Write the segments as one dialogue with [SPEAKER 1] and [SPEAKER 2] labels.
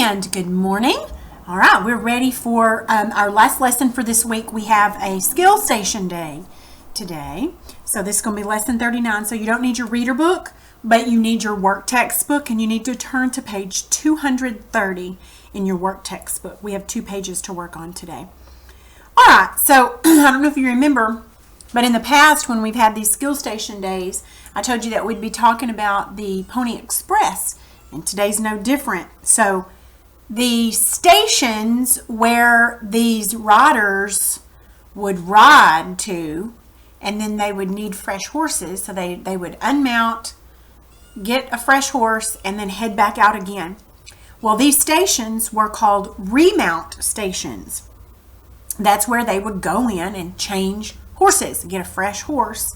[SPEAKER 1] And good morning. All right, we're ready for our last lesson for this week. We have a skill station day today. So this is going to be lesson 39. So you don't need your reader book, but you need your work textbook, and you need to turn to page 230 in your work textbook. We have 2 pages to work on today. All right, so I don't know if you remember, but in the past when we've had these skill station days, I told you that we'd be talking about the Pony Express, and today's no different. So the stations where these riders would ride to, and then they would need fresh horses, so they would unmount, get a fresh horse, and then head back out again. Well, these stations were called remount stations. That's where they would go in and change horses and get a fresh horse.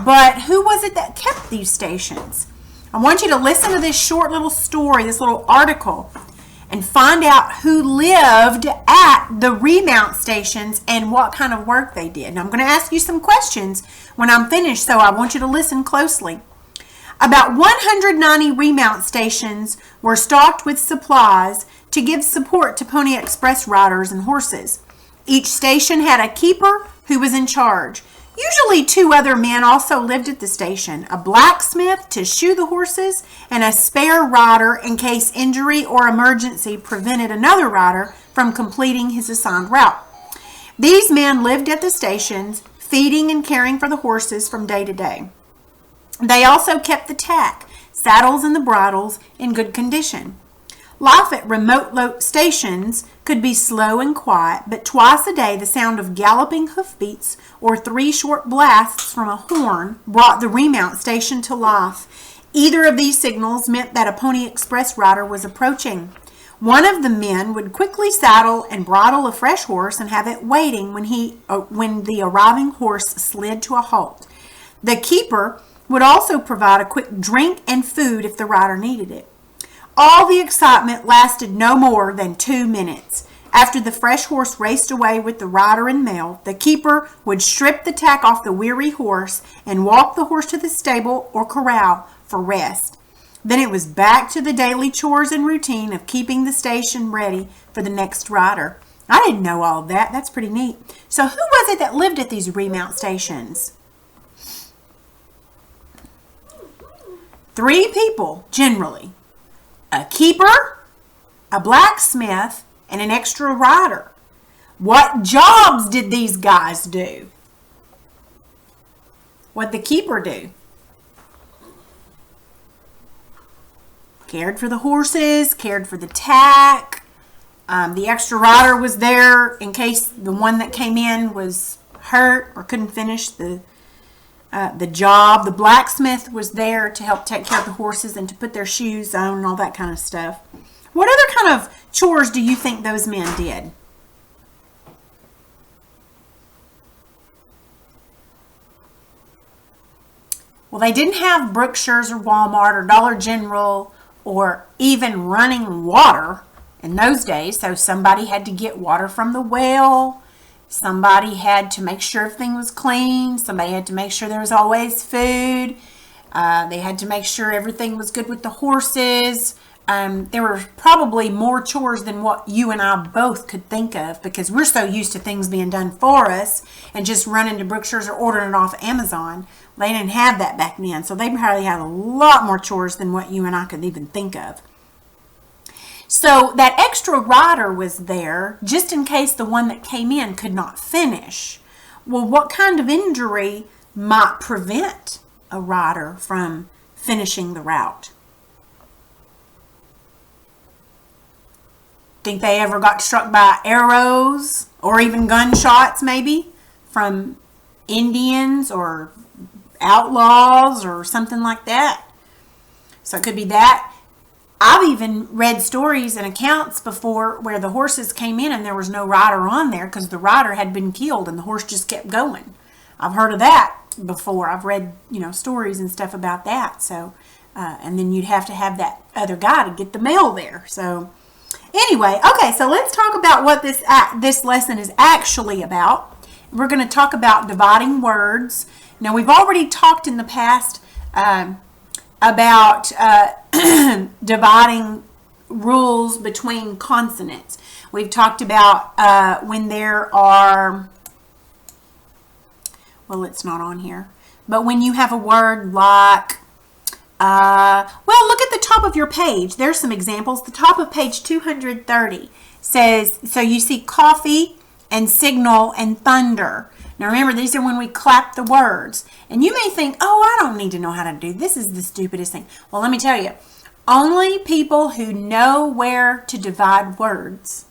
[SPEAKER 1] But who was it that kept these stations? I want you to listen to this short little story, this little article, and find out who lived at the remount stations and what kind of work they did. Now, I'm going to ask you some questions when I'm finished, so I want you to listen closely. About 190 remount stations were stocked with supplies to give support to Pony Express riders and horses. Each station had a keeper who was in charge. Usually 2 other men also lived at the station, a blacksmith to shoe the horses and a spare rider in case injury or emergency prevented another rider from completing his assigned route. These men lived at the stations, feeding and caring for the horses from day to day. They also kept the tack, saddles and the bridles in good condition. Life at remote stations could be slow and quiet, but twice a day the sound of galloping hoofbeats or 3 short blasts from a horn brought the remount station to life. Either of these signals meant that a Pony Express rider was approaching. One of the men would quickly saddle and bridle a fresh horse and have it waiting when the arriving horse slid to a halt. The keeper would also provide a quick drink and food if the rider needed it. All the excitement lasted no more than 2 minutes. After the fresh horse raced away with the rider and mail, the keeper would strip the tack off the weary horse and walk the horse to the stable or corral for rest. Then it was back to the daily chores and routine of keeping the station ready for the next rider. I didn't know all of that. That's pretty neat. So who was it that lived at these remount stations? 3 people, generally. A keeper, a blacksmith, and an extra rider. What jobs did these guys do? What'd the keeper do? Cared for the horses, cared for the tack. The extra rider was there in case the one that came in was hurt or couldn't finish the job. The blacksmith was there to help take care of the horses and to put their shoes on and all that kind of stuff. What other kind of chores do you think those men did? Well, they didn't have Brookshire's or Walmart or Dollar General or even running water in those days, so somebody had to get water from the well. Somebody had to make sure everything was clean. Somebody had to make sure there was always food. They had to make sure everything was good with the horses. There were probably more chores than what you and I both could think of because we're so used to things being done for us and just running to Brookshire's or ordering it off Amazon. They didn't have that back then, so they probably had a lot more chores than what you and I could even think of. So that extra rider was there just in case the one that came in could not finish. Well, what kind of injury might prevent a rider from finishing the route? Think they ever got struck by arrows or even gunshots maybe from Indians or outlaws or something like that? So it could be that. I've even read stories and accounts before where the horses came in and there was no rider on there because the rider had been killed and the horse just kept going. I've heard of that before. I've read, stories and stuff about that. So, and then you'd have to have that other guy to get the mail there. So, anyway, okay. So let's talk about what this lesson is actually about. We're going to talk about dividing words. Now, we've already talked in the past about dividing rules between consonants. We've talked about when there are, well, it's not on here, but when you have a word like, well, look at the top of your page. There's some examples. The top of page 230 says, so you see coffee and signal and thunder. Now remember, these are when we clap the words. And you may think, oh, I don't need to know how to do this. This is the stupidest thing. Well, let me tell you, only people who know where to divide words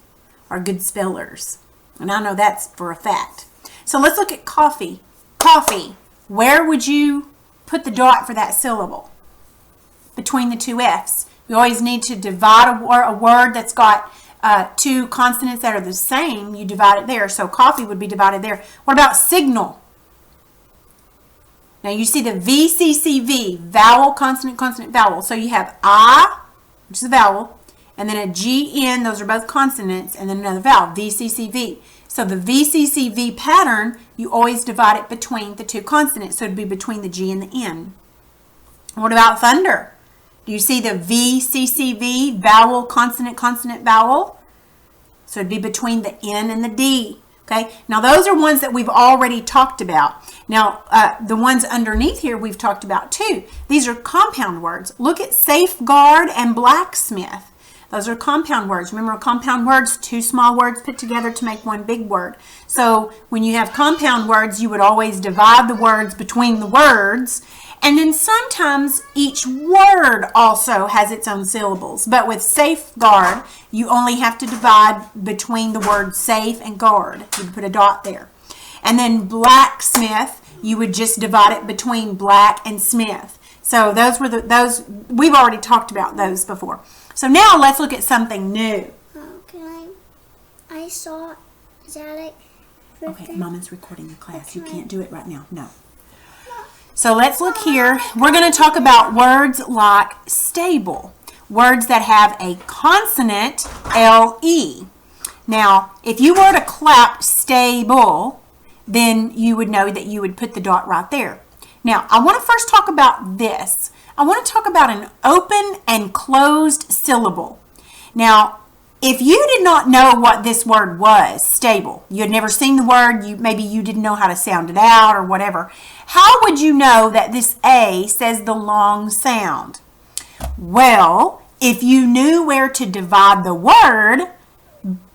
[SPEAKER 1] are good spellers. And I know that's for a fact. So let's look at coffee. Coffee. Where would you put the dot for that syllable? Between the two F's. You always need to divide a word that's got two consonants that are the same. You divide it there. So coffee would be divided there. What about signal? Now you see the VCCV, vowel, consonant, consonant, vowel. So you have I, which is a vowel, and then a GN, those are both consonants, and then another vowel, VCCV. So the VCCV pattern, you always divide it between the two consonants. So it would be between the G and the N. What about thunder? Do you see the VCCV, vowel, consonant, consonant, vowel? So it'd be between the N and the D. Okay, now those are ones that we've already talked about. Now, the ones underneath here we've talked about too. These are compound words. Look at safeguard and blacksmith. Those are compound words. Remember, compound words, two small words put together to make one big word. So when you have compound words, you would always divide the words between the words. And then sometimes each word also has its own syllables. But with safeguard, you only have to divide between the word safe and guard. You put a dot there. And then blacksmith, you would just divide it between black and smith. So those were those we've already talked about those before. So now let's look at something new.
[SPEAKER 2] I saw, is that like...
[SPEAKER 1] Okay, Mama's recording the class. You can't do it right now. No. So let's look here. We're going to talk about words like stable. Words that have a consonant, L-E. Now, if you were to clap stable, then you would know that you would put the dot right there. Now, I want to first talk about this. I want to talk about an open and closed syllable. Now, if you did not know what this word was, stable, you had never seen the word, maybe you didn't know how to sound it out or whatever, how would you know that this A says the long sound? Well, if you knew where to divide the word,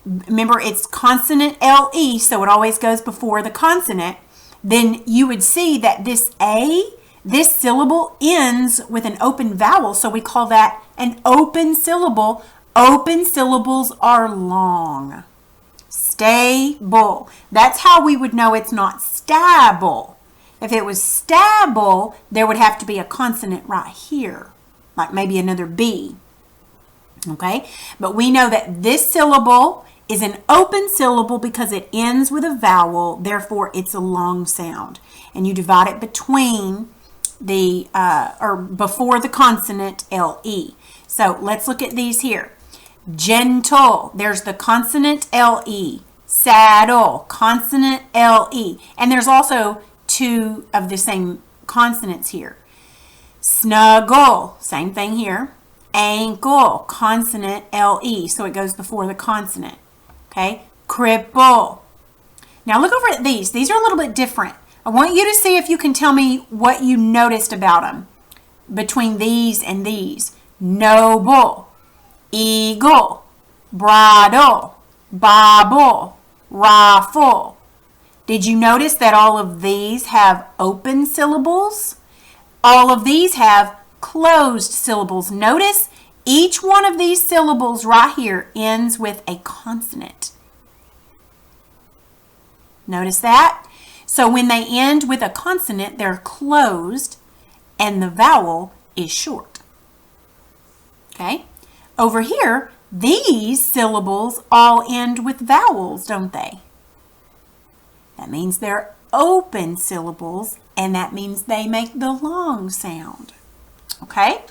[SPEAKER 1] remember it's consonant L-E, so it always goes before the consonant, then you would see that this A, this syllable ends with an open vowel, so we call that an open syllable. Open syllables are long. Stable. That's how we would know it's not stable. If it was stable, there would have to be a consonant right here, like maybe another B. Okay? But we know that this syllable is an open syllable because it ends with a vowel, therefore it's a long sound. And you divide it between the, or before the consonant L-E. So let's look at these here. Gentle, there's the consonant L-E. Saddle, consonant L-E. And there's also two of the same consonants here. Snuggle, same thing here. Ankle, consonant L-E, so it goes before the consonant. Okay, cripple. Now look over at these. These are a little bit different. I want you to see if you can tell me what you noticed about them between these and these. Noble, eagle, bridle, bobble, rifle. Did you notice that all of these have open syllables? All of these have closed syllables. Notice each one of these syllables right here ends with a consonant. Notice that? So when they end with a consonant, they're closed and the vowel is short. Okay? Over here, these syllables all end with vowels, don't they? That means they're open syllables, and that means they make the long sound. Okay?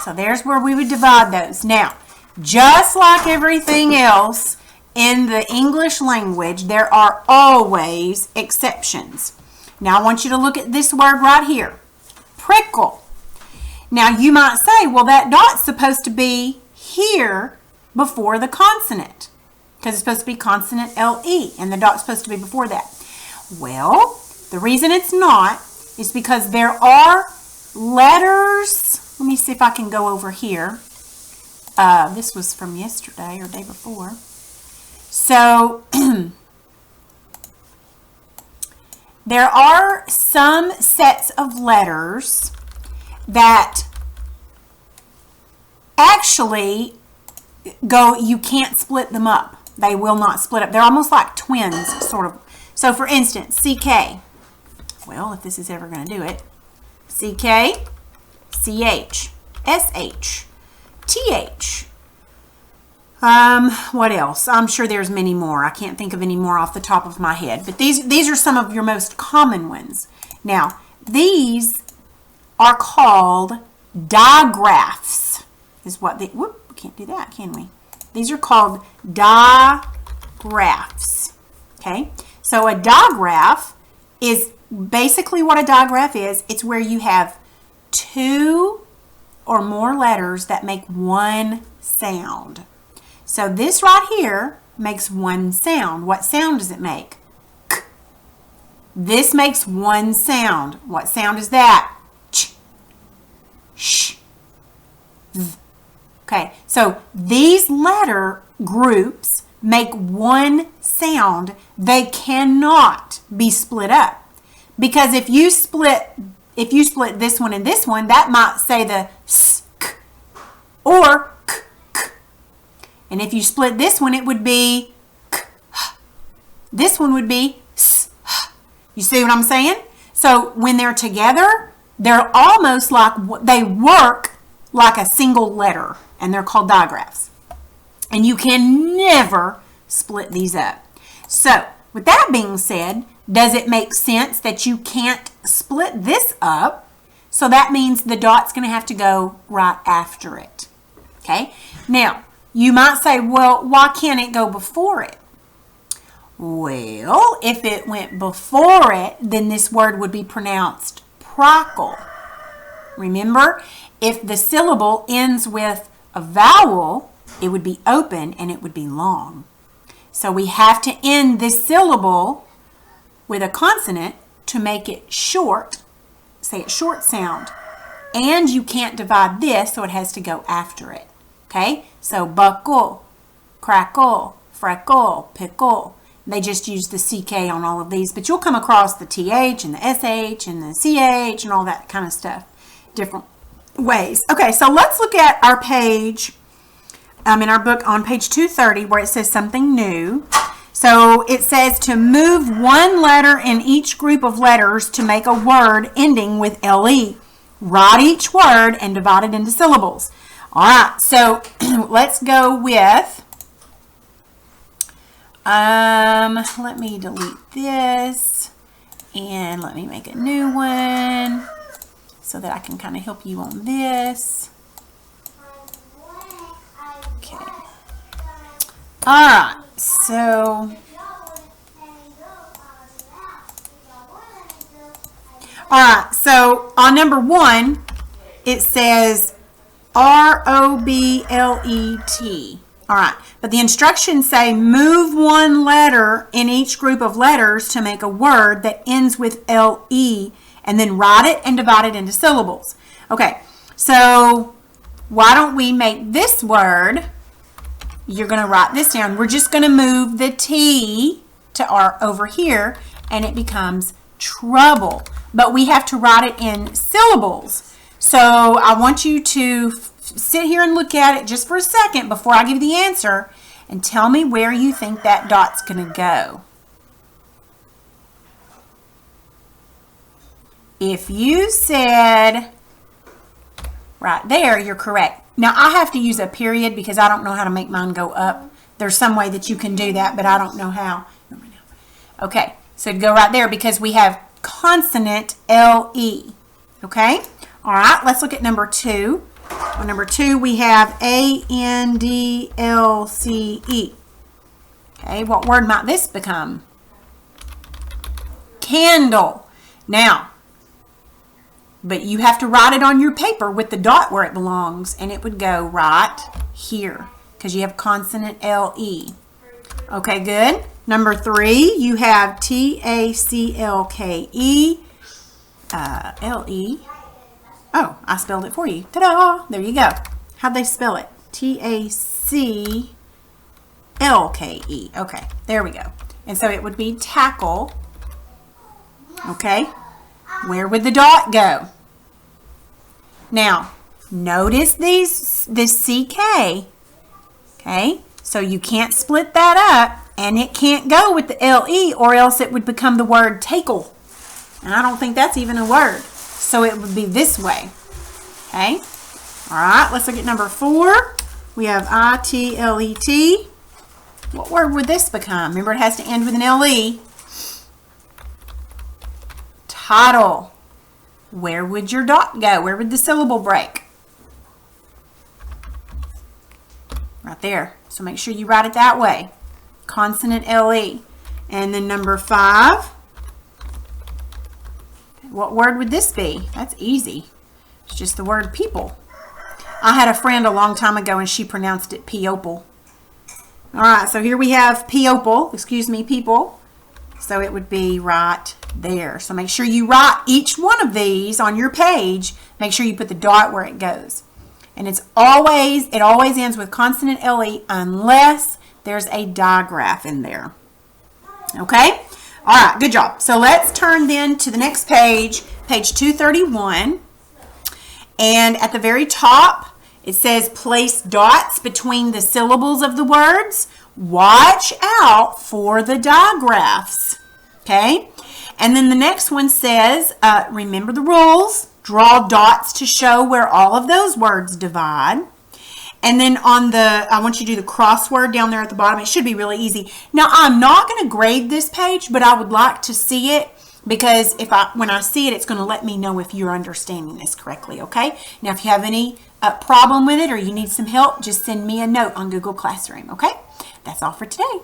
[SPEAKER 1] So there's where we would divide those. Now, just like everything else in the English language, there are always exceptions. Now, I want you to look at this word right here, prickle. Now, you might say, well, that dot's supposed to be here before the consonant, because it's supposed to be consonant LE, and the dot's supposed to be before that. Well, the reason it's not is because there are letters. Let me see if I can go over here. This was from yesterday or day before. So there are some sets of letters that actually you can't split them up. They will not split up. They're almost like twins, sort of. So for instance, CK. Well, if this is ever going to do it. CK, CH, SH, TH. What else? I'm sure there's many more. I can't think of any more off the top of my head. But these are some of your most common ones. Now, these are called digraphs. Is what they, whoop, we can't do that, can we? These are called digraphs. Okay? So a digraph is basically what a digraph is. It's where you have two or more letters that make one sound. So this right here makes one sound. What sound does it make? K. This makes one sound. What sound is that? Ch, sh, z. Okay, so these letter groups make one sound. They cannot be split up. Because if you split this one and this one, that might say the s, k, or k, k. And if you split this one, it would be k, h. This one would be s, h. You see what I'm saying? So when they're together, they're almost like, they work like a single letter, and they're called digraphs. And you can never split these up. So with that being said, does it make sense that you can't split this up? So that means the dot's going to have to go right after it. Okay? Now, you might say, well, why can't it go before it? Well, if it went before it, then this word would be pronounced prickle. Remember, if the syllable ends with a vowel, it would be open and it would be long. So we have to end this syllable with a consonant to make it short. Say it short sound. And you can't divide this, so it has to go after it. Okay? So buckle, crackle, freckle, pickle. They just use the CK on all of these, but you'll come across the TH and the SH and the CH and all that kind of stuff. Different ways. Okay, so let's look at our page in our book on page 230 where it says something new. So it says to move one letter in each group of letters to make a word ending with LE. Write each word and divide it into syllables. All right, so let's go with, let me delete this and let me make a new one so that I can kind of help you on this. Okay. All right, so on number 1, it says ROBLET. All right, but the instructions say move one letter in each group of letters to make a word that ends with LE, and then write it and divide it into syllables. Okay, so why don't we make this word, you're going to write this down. We're just going to move the T to R over here, and it becomes trouble. But we have to write it in syllables. So I want you to sit here and look at it just for a second before I give you the answer and tell me where you think that dot's going to go. If you said right there, you're correct. Now I have to use a period because I don't know how to make mine go up. There's some way that you can do that, but I don't know how. Okay, so it'd go right there because we have consonant LE. Okay? All right, let's look at number 2. On number 2, we have ANDLCE. Okay, what word might this become? Candle. Now, But you have to write it on your paper with the dot where it belongs, and it would go right here because you have consonant LE. Okay, good. Number 3, you have TACLKE, LE. Oh, I spelled it for you. Ta-da! There you go. How'd they spell it? TACLKE. Okay, there we go. And so it would be tackle. Okay, where would the dot go? Now, notice this CK. Okay, so you can't split that up, and it can't go with the LE, or else it would become the word tackle. And I don't think that's even a word. So it would be this way. Okay, all right, let's look at number 4. We have ITLET. What word would this become? Remember, it has to end with an LE. Title. Where would your dot go? Where would the syllable break? Right there. So make sure you write it that way. Consonant LE. And then number 5. What word would this be? That's easy. It's just the word people. I had a friend a long time ago and she pronounced it people. All right, so here we have people. So it would be right there. So make sure you write each one of these on your page. Make sure you put the dot where it goes. And it always ends with consonant LE unless there's a digraph in there. Okay? All right, good job. So let's turn then to the next page, page 231. And at the very top, it says place dots between the syllables of the words. Watch out for the digraphs. Okay? And then the next one says, remember the rules. Draw dots to show where all of those words divide. And then I want you to do the crossword down there at the bottom. It should be really easy. Now, I'm not going to grade this page, but I would like to see it because when I see it, it's going to let me know if you're understanding this correctly, okay? Now, if you have any problem with it or you need some help, just send me a note on Google Classroom, okay? That's all for today.